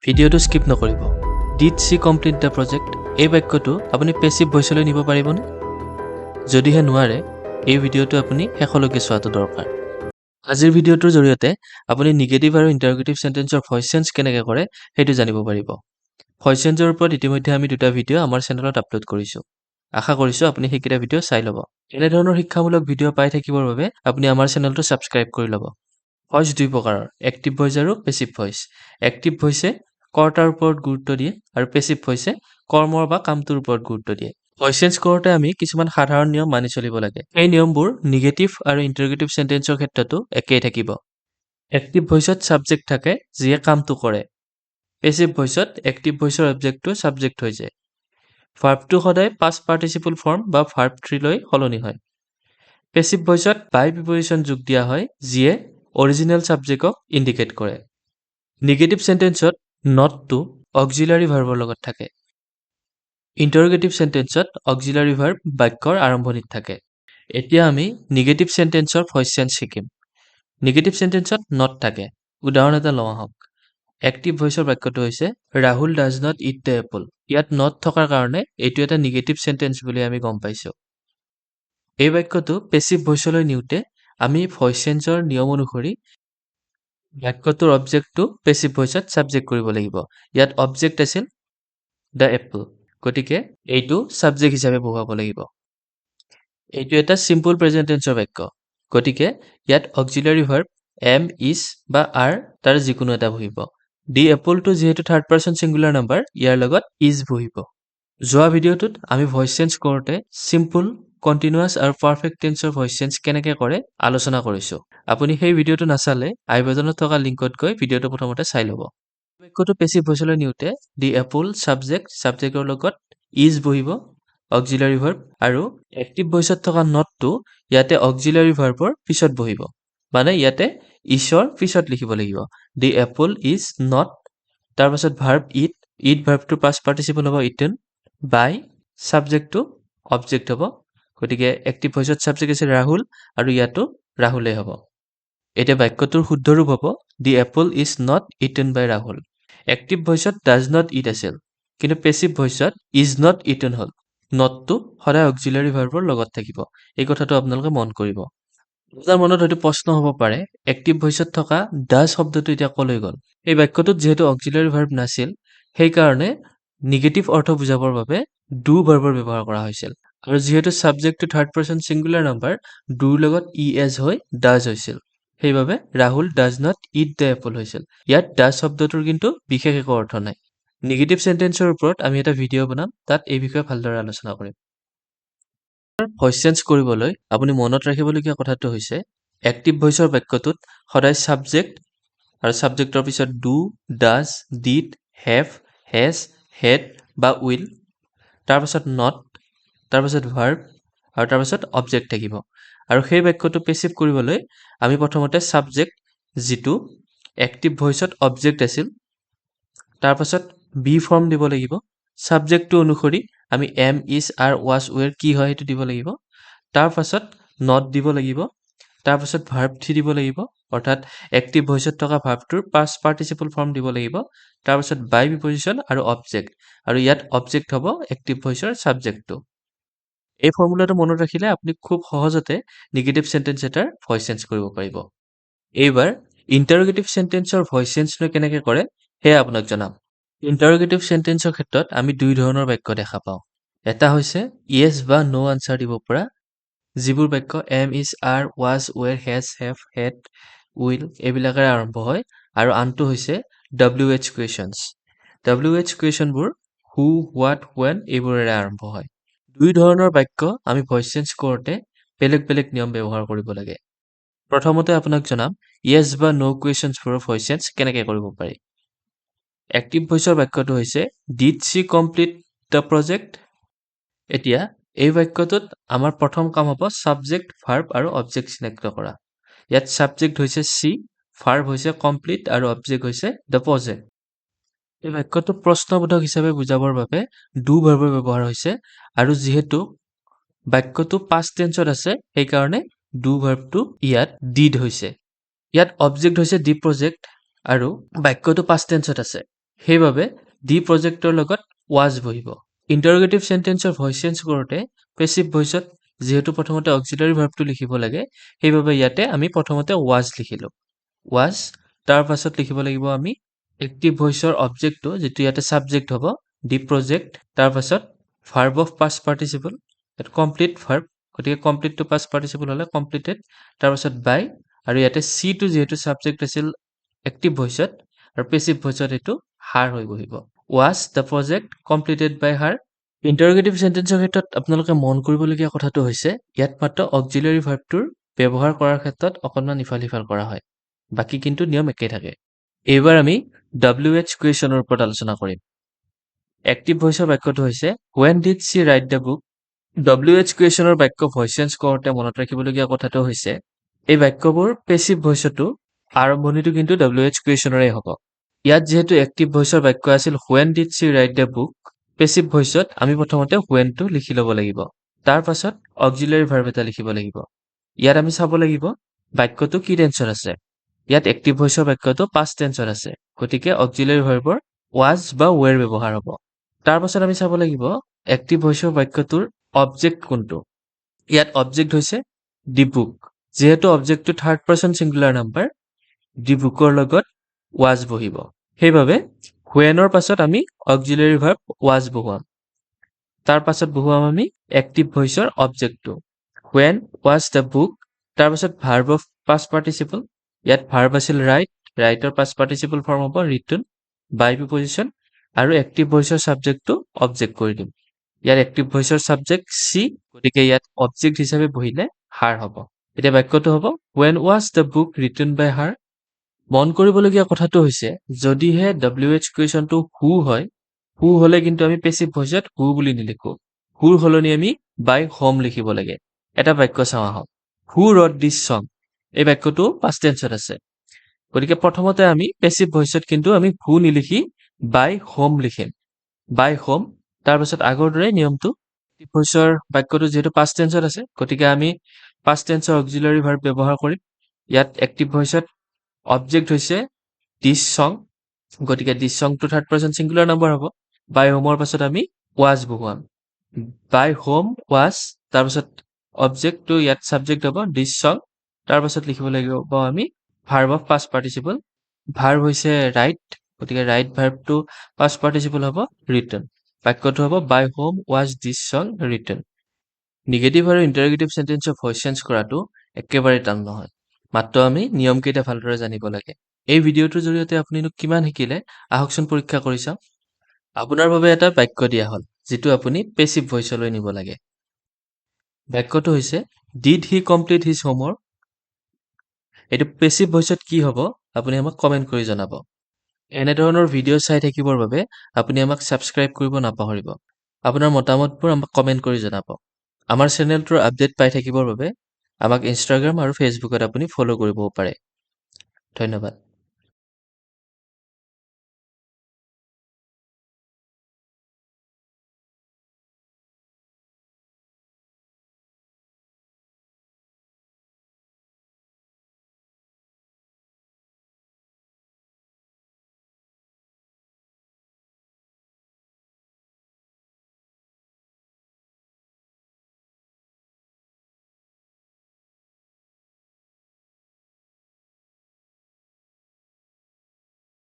ভিডিঅ'টো স্কিপ নকৰিব। Did she complete the project এই বাক্যটো আপুনি পেছিভ ভইচলৈ নিব পাৰিবনে? যদিহে নোৱাৰে, এই ভিডিঅ'টো আপুনি শেষলৈকে চোৱাটো দৰকাৰ। আজিৰ ভিডিঅ'টোৰ জৰিয়তে আপুনি নিগেটিভ আৰু ইণ্টাৰগেটিভ সেন্টেন্সৰ ভইচ চেঞ্জ কেনেকৈ কৰে সেইটো জানিব পাৰিব। ভইচ চেঞ্জৰ ওপৰত ইতিমধ্যে আমি দুটা ভিডিঅ' আমাৰ চেনেলত আপলোড কৰিছোঁ। আশা কৰিছোঁ আপুনি সেইকেইটা ভিডিঅ' চাই ল'ব। এনেধৰণৰ শিক্ষামূলক ভিডিঅ' পাই থাকিবৰ বাবে আপুনি আমাৰ চেনেলটো ছাবস্ক্ৰাইব কৰি ল'ব। ভইচ দুই প্ৰকাৰৰ, এক্টিভ ভইচ আৰু পেছিভ ভইচ। এক্টিভ ভইচে কৰ্তাৰ ওপৰত গুৰুত্ব দিয়ে আৰু পেছিভ ভইচে কৰ্মৰ বা কামটোৰ ওপৰত গুৰুত্ব দিয়ে। ভইচ চেঞ্জ কৰোঁতে আমি কিছুমান সাধাৰণ নিয়ম মানি চলিব লাগে। এই নিয়মবোৰ নিগেটিভ আৰু ইণ্টাৰগেটিভ সেন্টেন্সৰ ক্ষেত্ৰতো একেই থাকিব। এক্টিভ ভইচত ছাবজেক্ট থাকে যিয়ে কামটো কৰে। পেছিভ ভইচত এক্টিভ ভইচৰ অবজেক্টটো ছাবজেক্ট হৈ যায়। ভাৰ্বটো সদায় পাষ্ট পাৰ্টিচিপল ফৰ্ম বা ভাৰ্ব 3 লৈ সলনি হয়। পেছিভ ভইচত বাই প্ৰিপজিশ্যন যোগ দিয়া হয় যিয়ে অৰিজিনেল ছাবজেক্টক ইণ্ডিকেট কৰে। নিগেটিভ সেন্টেন্সত নটটো অক্সিলাৰী ভাৰ্বৰ লগত থাকে। ইণ্টাৰগেটিভ সেন্টেন্সত অক্সিলাৰী ভাৰ্ব বাক্যৰ আৰম্ভণিত থাকে। এতিয়া আমি নিগেটিভ সেন্টেন্সৰ ভইচ চেঞ্জ শিকিম। নিগেটিভ সেন্টেন্সত নট থাকে। উদাহৰণ এটা লওঁ আহক। এক্টিভ ভইচৰ বাক্যটো হৈছে Rahul does not it the Apple. ইয়াত নট থকাৰ কাৰণে এইটো এটা নিগেটিভ সেন্টেন্স বুলি আমি গম পাইছোঁ। এই বাক্যটো পেছিভ ভইচলৈ নিওঁতে আমি ভইচ চেঞ্জৰ নিয়ম অনুসৰি বাক্যটোৰ অবজেক্টটো পেছিভ ভইচত ছাবজেক্ট কৰিব লাগিব। ইয়াত অবজেক্ট আছিল দ্য এপল, গতিকে এইটো ছাবজেক্ট হিচাপে বহুৱাব লাগিব। এইটো এটা চিম্পল প্ৰেজেণ্ট টেন্সৰ বাক্য, গতিকে ইয়াত অক্সিলাৰী ভাৰ্ব এম, ইজ বা আৰ তাৰ যিকোনো এটা বহিব। দি এপলটো যিহেতু থাৰ্ড পাৰ্চন ছিংগুলাৰ নাম্বাৰ, ইয়াৰ লগত ইজ বহিব। যোৱা ভিডিঅ'টোত আমি ভইচ চেঞ্জ কৰোঁতে চিম্পল, কণ্টিনিউৱাছ আৰু পাৰফেক্ট টেন্সৰ ভইচ চেঞ্জ কেনেকৈ কৰে আলোচনা কৰিছোঁ। আপুনি সেই ভিডিঅ'টো নাচালে আই বাটনত থকা লিংকত গৈ ভিডিঅ'টো প্ৰথমতে চাই ল'ব। বাক্যটো পেছিভ ভইচলৈ নিওঁতে দি এপল ছাবজেক্টৰ লগত ইজ বহিব, অক্সিলাৰী ভাৰ্ব, আৰু এক্টিভ ভইচত থকা নটটো ইয়াতে অক্সিলাৰী ভাৰ্বৰ পিছত বহিব। মানে ইয়াতে ইজৰ পিছত লিখিব লাগিব। দি এপল ইজ নট, তাৰপাছত ভাৰ্ব ইট ভাৰ্বটো পাষ্ট পাৰ্টিচিপল হ'ব ইটেন, বাই ছাবজেক্টটো অবজেক্ট হ'ব, গতিকে এক্টিভ ভইচত ছাবজেক্ট আছে ৰাহুল আৰু ইয়াতো ৰাহুলেই হ'ব। এতিয়া বাক্যটোৰ শুদ্ধ ৰূপ হ'ব the apple is not eaten by Rahul. Active ভইচত ডাজ নট ইট আছিল, কিন্তু পেছিভ ভইচত ইজ নট ইটেন হ'ল। নটটো সদায় অক্সিলাৰী ভাৰ্বৰ লগত থাকিব। এই কথাটো আপোনালোকে মন কৰিব। আপোনাৰ মনত হয়তো প্ৰশ্ন হ'ব পাৰে, এক্টিভ ভইচত থকা ডাজ শব্দটো এতিয়া ক'লৈ গ'ল? এই বাক্যটোত যিহেতু অক্সিলাৰী ভাৰ্ব নাছিল, সেইকাৰণে নিগেটিভ অৰ্থ বুজাবৰ বাবে ডু ভাৰ্বৰ ব্যৱহাৰ কৰা হৈছিল। আৰু যিহেতু ছাবজেক্টটো থাৰ্ড পাৰ্চন ছিংগুলাৰ নাম্বাৰ, ডুৰ লগত ই এজ হৈ ডাজ হৈছিল। সেইবাবে Rahul does not it the Apple হৈছিল। ইয়াত ডাজ শব্দটোৰ কিন্তু বিশেষ একো অৰ্থ নাই। নিগেটিভ সেন্টেন্সৰ ওপৰত আমি এটা ভিডিঅ' বনাম, তাত এই বিষয়ে ভালদৰে আলোচনা কৰিম। ভইচ চেঞ্জ কৰিবলৈ আপুনি মনত ৰাখিবলগীয়া কথাটো হৈছে এক্টিভ ভইচৰ বাক্যটোত সদায় ছাবজেক্ট আৰু ছাবজেক্টৰ পিছত do, does, did, have, has, head বা উইল, তাৰপাছত নট, তাৰপাছত ভাৰ্ব আৰু তাৰপাছত অবজেক্ট থাকিব। আৰু সেই বাক্যটো পেছিভ কৰিবলৈ আমি প্ৰথমতে ছাবজেক্ট, যিটো এক্টিভ ভইচত অবজেক্ট আছিল, তাৰপাছত বি ফৰ্ম দিব লাগিব। ছাবজেক্টটো অনুসৰি আমি এম, ইজ, আৰ, ৱাজ, ৱেৰ কি হয় সেইটো দিব লাগিব। তাৰপাছত নট দিব লাগিব। তাৰপাছত ভাৰ্ব 3 দিব লাগিব, অৰ্থাৎ এক্টিভ ভইচত থকা ভাৰ্বটোৰ পাষ্ট পাৰ্টিচিপল ফৰ্ম দিব লাগিব। তাৰপাছত বাই প্ৰিপজিশ্যন আৰু অবজেক্ট, আৰু ইয়াত অবজেক্ট হ'ব এক্টিভ ভইচৰ ছাবজেক্টটো। এই ফৰ্মুলাটো মনত ৰাখিলে আপুনি খুব সহজতে নিগেটিভ সেন্টেন্স এটাৰ ভইচ চেঞ্জ কৰিব পাৰিব। এইবাৰ ইণ্টাৰগেটিভ সেন্টেন্সৰ ভইচ চেঞ্জটো কেনেকৈ কৰে সেয়া আপোনাক জনাম। ইণ্টাৰগেটিভ সেন্টেন্সৰ ক্ষেত্ৰত আমি দুই ধৰণৰ বাক্য দেখা পাওঁ। এটা হৈছে য়েছ বা ন' আনচাৰ দিব পৰা, যিবোৰ বাক্য am, is, are, was, were, has, have, had, will এইবিলাকেৰে আৰম্ভ হয়, আৰু আনটো হৈছে WH কুৱেশ্যনছ। WH কুৱেশ্যনবোৰ হু, হোৱাট, ৱেন এইবোৰেৰে আৰম্ভ হয়। দুই ধৰণৰ বাক্য আমি ভইচ চেঞ্জ কৰোঁতে বেলেগ বেলেগ নিয়ম ব্যৱহাৰ কৰিব লাগে। প্ৰথমতে আপোনাক জনাম য়েছ বা ন' কুৱেশ্যনছবোৰৰ ভইচ চেঞ্জ কেনেকৈ কৰিব পাৰি। এক্টিভ ভইচৰ বাক্যটো হৈছে did she complete the project. এতিয়া এই বাক্যটোত আমাৰ প্ৰথম কাম হ'ব ছাবজেক্ট, ভাৰ্ব আৰু অবজেক্ট চিনাক্ত কৰা। ইয়াত ছাবজেক্ট হৈছে সি, ভাৰ্ব হৈছে কমপ্লিট আৰু অবজেক্ট হৈছে দ্য প্ৰজেক্ট। এই বাক্যটো প্ৰশ্নবোধক হিচাপে বুজাবৰ বাবে ডু ভাৰ্বৰ ব্যৱহাৰ হৈছে, আৰু যিহেতু বাক্যটো পাষ্ট টেন্সত আছে সেইকাৰণে ডু ভাৰ্বটো ইয়াত ডিড হৈছে। ইয়াত অবজেক্ট হৈছে দি প্ৰজেক্ট আৰু বাক্যটো পাষ্ট টেন্সত আছে। সেইবাবে ডি প্ৰজেক্টৰ লগত ৱাজ বহিব ইণ্টাৰোগেটিভ সেন্টেন্সৰ ভইচ চেঞ্জ কৰোঁতে পেছিভ ভইচত যিহেতু প্ৰথমতে অক্সিলাৰী ভাৰ্বটো লিখিব লাগে সেইবাবে ইয়াতে আমি প্ৰথমতে ৱাজ লিখিলোঁ ৱাজ তাৰ পাছত লিখিব লাগিব আমি এক্টিভ ভইচৰ অবজেক্টটো যেটো ইয়াতে সাবজেক্ট হ'ব ডি প্ৰজেক্ট তাৰ পাছত verb of past participle at complete verb গতিকে কমপ্লিট টু পাষ্ট পাৰ্টিসিপল হলে কমপ্লিটেড তাৰ পাছত বাই আৰু ইয়াতে সি টু যেহেতু সাবজেক্ট আছিল এক্টিভ ভইচত আৰু পেছিভ ভইচত এটো হাৰ হৈ বহিব was the project completed by her ইণ্টাৰোগেটিভ সেন্টেন্সৰ ক্ষেত্ৰত আপোনালোকে মন কৰিবলগীয়া কথাটো হৈছে ইয়াত মাত্ৰ অক্সিলাৰী ভাৰ্বটোৰ ব্যৱহাৰ কৰাৰ ক্ষেত্ৰত অকণমান ইফাল-সিফাল কৰা হয় বাকি কিন্তু নিয়ম একেই থাকে এইবাৰ আমি WH কুৱেশ্যনৰ ওপৰত আলোচনা কৰিম এক্টিভ ভইচৰ বাক্যটো হৈছে when did she write the book WH কুৱেশ্যনৰ বাক্য ভইচ চেঞ্জ কৰোঁতে মনত ৰাখিবলগীয়া কথাটো হৈছে এই বাক্যবোৰ পেছিভ ভইচটো আৰম্ভণিটো কিন্তু WH কুৱেশ্যনৰে হ'ব ইয়াত যেহেতু এক্টিভ ভইচৰ বাক্য আছিল when did she write the book passive ভইচত আমি প্ৰথমতে when টো লিখি ল'ব লাগিব তাৰ পাছত অক্সিলাৰী ভাৰ্ব এটা লিখিব লাগিব ইয়াত আমি চাব লাগিব বাক্যটো কি টেন্সত আছে ইয়াত এক্টিভ ভইচৰ বাক্যটো পাষ্ট টেন্সত আছে গতিকে অক্সিলাৰী ভাৰ্বৰ was বা were ব্যৱহাৰ হ'ব তাৰ পাছত আমি চাব লাগিব এক্টিভ ভইচৰ বাক্যটোৰ অবজেক্ট কোনটো ইয়াত অবজেক্ট হৈছে দি বুক যেহেতু অবজেক্টটো থাৰ্ড পাৰসন সিঙ্গুলাৰ নাম্বাৰ দি বুকৰ লগত was বহিব সেইবাবে whenৰ পাছত আমি অক্সিলাৰী ভাৰ্ব was বহুৱাম তাৰ পাছত বহুৱাম আমি এক্টিভ ভইচৰ অবজেক্টটো when was the book তাৰ পাছত ভাৰ্ব অফ পাষ্ট পাৰ্টিসিপল ইয়াত ভাৰ্ব আছিল ৰাইটৰ পাষ্ট পাৰ্টিসিপল ফৰ্ম হ'ব written by প্ৰিপজিশন আৰু এক্টিভ ভইচৰ সাবজেক্টটো অবজেক্ট কৰি দিম ইয়াত এক্টিভ ভইচৰ সাবজেক্ট সি গতিকে ইয়াত অবজেক্ট হিচাপে বহিলে হার হ'ব এতিয়া বাক্যটো হ'ব when was the book written by her মন কৰিবলগীয়া কথাটো হৈছে যদিহে WH কুৱেশ্যনটো হু হয় হু হলে কিন্তু আমি পেছিভ ভইচত হু বুলি নিলিখো হুৰ হলনি আমি বাই হোম লিখিব লাগে এটা বাক্য চাওঁ আহক হু ৰট দিছ সং এই বাক্যটো পাষ্ট টেন্সত আছে গতিকে প্ৰথমতে আমি পেছিভ ভইচত কিন্তু আমি হু নিলিখি বাই হোম লিখিম বাই হোম তাৰ পাছত আগৰ দৰে নিয়মটো এক্টিভ ভইচৰ বাক্যটো যেহেতু পাষ্ট টেন্সত আছে গতিকে আমি পাষ্ট টেন্সৰ অক্সিলাৰী ভাৰ্ব ব্যৱহাৰ কৰিম ইয়াত এক্টিভ ভইচত অবজেক্ট হৈছে দিছ সং গতিকে দিছ সংটো থাৰ্ড পাৰসন সিঙ্গুলাৰ নাম্বাৰ হ'ব বাই হোমৰ পাছত আমি was বহুৱাম বাই হোম was তাৰ পাছত অবজেক্টটো ইয়াত সাবজেক্ট হ'ব দিছ সং তাৰ পাছত লিখিব লাগিব আমি verb of past participle verb হৈছে ৰাইট গতিকে ৰাইট ভাৰ্বটো পাষ্ট পাৰ্টিসিপল হ'ব written বাক্যটো হ'ব by whom was this song written negative আৰু ইণ্টাৰোগেটিভ সেন্টেন্সৰ ভইচ চেঞ্জ কৰাটো একেবাৰে টান নহয় মাত্ৰ আমি নিয়ম কেইটা ভালদৰে জানিব লাগে এই ভিডিঅটোৰ জৰিয়তে আপুনি কিমান শিকিলে আহকচোন পৰীক্ষা কৰি চাওক আপোনাৰ বাবে এটা বাক্য দিয়া হ'ল যেটো আপুনি পেছিভ ভইচলৈ নিব লাগে বাক্যটো হৈছে did he complete his homework এটো পেছিভ ভইচত কি হ'ব আপুনি আমাক কমেন্ট কৰি জনাব এনে ধৰণৰ ভিডিঅ চাই থাকিবৰ বাবে আপুনি আমাক সাবস্ক্ৰাইব কৰিব নাপাহৰিব আপোনাৰ মতামতবোৰ আমাক কমেন্ট কৰি জনাব আমাৰ চেনেলটোৰ আপডেট পাই থাকিবৰ বাবে আমাক ইনষ্টাগ্ৰাম আৰু ফেচবুকত আপুনি ফলো কৰিবও পাৰে ধন্যবাদ